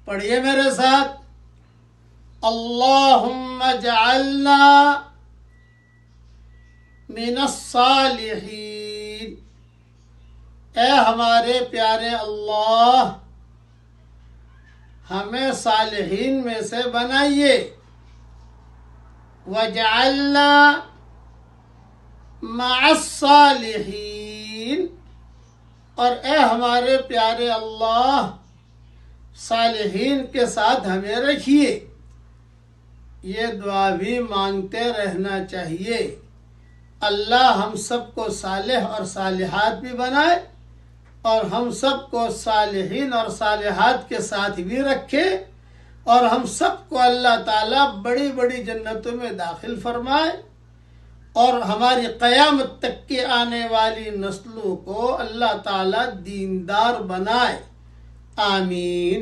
پڑھیے میرے ساتھ، اللہم اجعلنا من الصالحین، اے ہمارے پیارے اللہ ہمیں صالحین میں سے بنائیے، وجعلنا مع الصالحین، اور اے ہمارے پیارے اللہ صالحین کے ساتھ ہمیں رکھیے۔ یہ دعا بھی مانگتے رہنا چاہیے، اللہ ہم سب کو صالح اور صالحات بھی بنائے، اور ہم سب کو صالحین اور صالحات کے ساتھ بھی رکھے، اور ہم سب کو اللہ تعالیٰ بڑی بڑی جنتوں میں داخل فرمائے، اور ہماری قیامت تک کی آنے والی نسلوں کو اللہ تعالیٰ دیندار بنائے، آمین۔